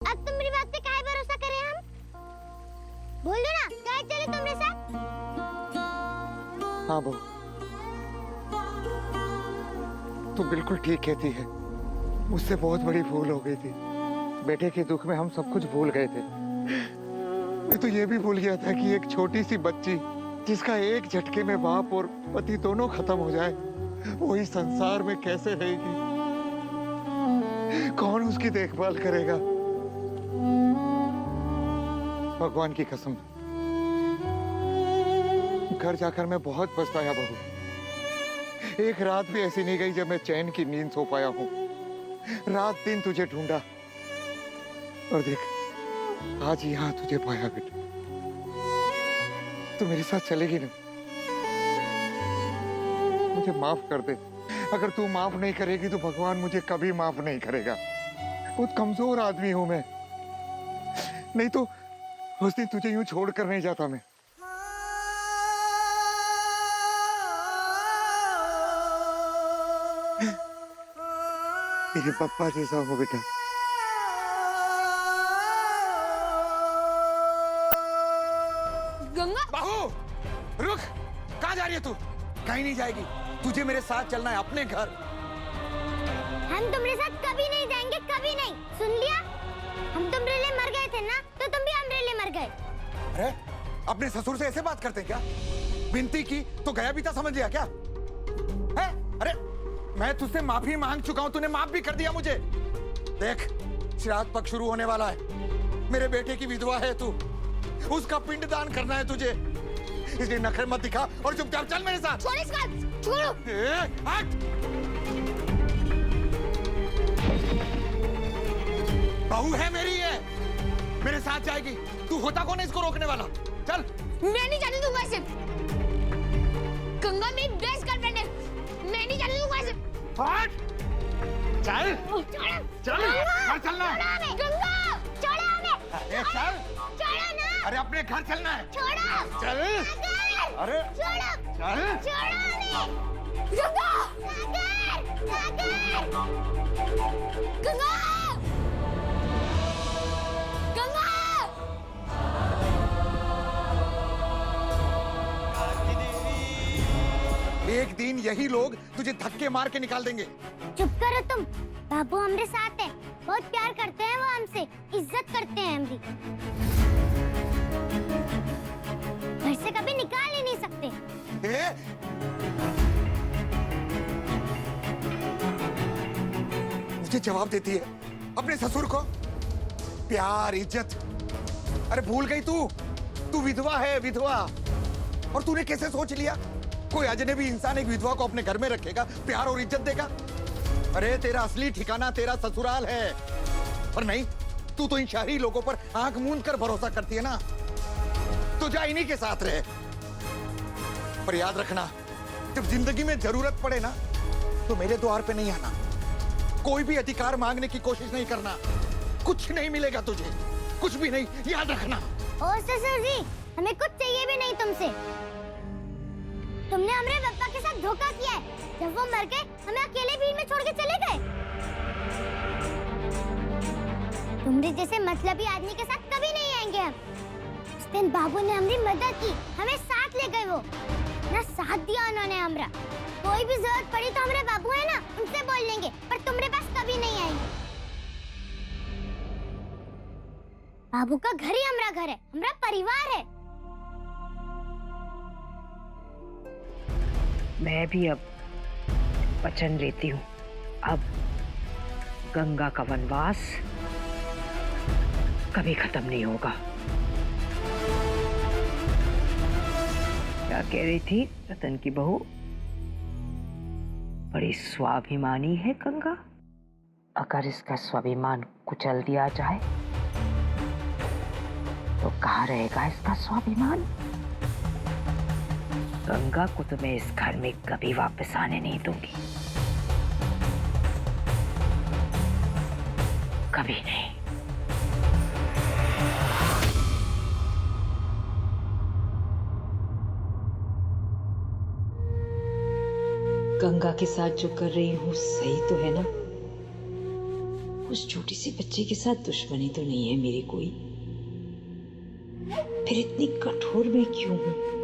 अब तुम मेरी बात पे काहे भरोसा करें हम? बोल दो ना, काहे चले तुम मेरे साथ? हाँ बहू, तू बिल्कुल ठीक कहती है। मुझसे बहुत बड़ी भूल हो गई थी। बेटे के दुख में हम सब कुछ भूल गए थे। मैं तो ये भी भूल गया था कि एक छोटी सी बच्ची जिसका एक झटके में बाप और पति दोनों खत्म हो जाए, वो इस संसार में कैसे रहेगी? कौन उसकी देखभाल करेगा? भगवान की कसम, घर जाकर मैं बहुत पछताया बहू। एक रात भी ऐसी नहीं गई जब मैं चैन की नींद सो पाया हूं। रात दिन तुझे ढूंढा और देख, आज यहां तुझे पाया बेटा। तू मेरे साथ चलेगी ना? मुझे माफ कर दे। अगर तू माफ नहीं करेगी तो भगवान मुझे कभी माफ नहीं करेगा। बहुत कमजोर आदमी हूं मैं। नहीं तो उस दिन तुझे यूं छोड़ कर नहीं जाता मैं। मेरे पापा जैसा हो बेटा। गंगा, बाहू, रुक। कहाँ जा रही है तू? कहीं नहीं जाएगी। तुझे मेरे साथ चलना है अपने घर। हम तुम्हारे साथ कभी नहीं जाएंगे, कभी नहीं। सुन लिया? हम तुम्हारे लिए मर गए थे ना, तो तुम भी हमारे लिए मर गए। अरे, अपने ससुर से ऐसे बात करते हैं क्या? विनती की तो गया भी था, समझ लिया क्या? है? अरे, मैं तुझसे माफी मांग चुका हूं, तूने माफ भी कर दिया मुझे। देख, श्राद्ध पक्ष शुरू होने वाला है। मेरे बेटे की विधवा है तू, उसका पिंडदान करना है तुझे। इसलिए नखरे मत दिखा और चुपचाप चल मेरे साथ। छोड़ इसका, छोड़ो। हट! बहू है मेरी है, मेरे साथ जाएगी। तू होता कौन है इसको रोकने वाला? चल। मैं नहीं जाने दूंगा इसे। गंगा मेरी बेस्ट गर्लफ्रेंड है, मैं नहीं जाने दूंगा इसे। हट! चल। चल। घर चलना है। गंगा, छोड़ो हमें। अरे चल। छोड़ो ना। अरे अपने घर चलना है। छोड़ो। चल। अरे छोड़ो। चल। छोड़ो हमें। गंगा, सागर, सागर। गंगा, गंगा। एक दिन यही लोग तुझे धक्के मार के निकाल देंगे। चुप करो तुम। बाबू हमारे साथ है, बहुत प्यार करते हैं वो हमसे, इज्जत करते हैं हम भी। घर से कभी निकाल ही नहीं सकते। ए? मुझे जवाब देती है अपने ससुर को। प्यार, इज्जत। अरे भूल गई तू? तू विधवा है, विधवा। और तूने कैसे सोच लिया कोई अजनबी इंसान एक विधवा को अपने घर में रखेगा, प्यार और इज्जत देगा? अरे तेरा असली ठिकाना तेरा ससुराल है। और नहीं, तू तो इन शहरी लोगों पर आंख मूंद कर भरोसा करती है ना। तो जा इन्हीं के साथ रहे। पर याद रखना, जब जिंदगी में जरूरत पड़े ना, तो मेरे द्वार पे नहीं आना। कोई भी अधिकार मांगने की कोशिश नहीं करना। कुछ नहीं मिलेगा तुझे, कुछ भी नहीं, याद रखना। ओ ससुर जी, हमें कुछ चाहिए भी नहीं तुमसे। तुमने हमारे पापा के साथ धोखा किया है। जब वो मर गए, हमें अकेले भीड़ में छोड़ के चले गए। तुम्हारे जैसे मतलबी आदमी के साथ कभी नहीं आएंगे हम। उस दिन बाबू ने हमारी मदद की, हमें साथ ले गए। वो ना साथ दिया उन्होंने हमारा। कोई भी जरूरत पड़ी तो हमारे बाबू है ना, उनसे बोल लेंगे, पर तुम्हारे पास कभी नहीं आएंगे। बाबू का घर ही हमारा घर है, हमारा परिवार है। मैं भी अब वचन लेती हूँ, अब गंगा का वनवास कभी खत्म नहीं होगा। क्या कह रही थी रतन की बहू? बड़ी स्वाभिमानी है गंगा। अगर इसका स्वाभिमान कुचल दिया जाए तो कहाँ रहेगा इसका स्वाभिमान? गंगा को तो मैं इस घर में कभी वापस आने नहीं दूंगी, कभी नहीं। गंगा के साथ जो कर रही हूँ सही तो है ना? उस छोटी सी बच्ची के साथ दुश्मनी तो नहीं है मेरी कोई, फिर इतनी कठोर मैं क्यों हूं?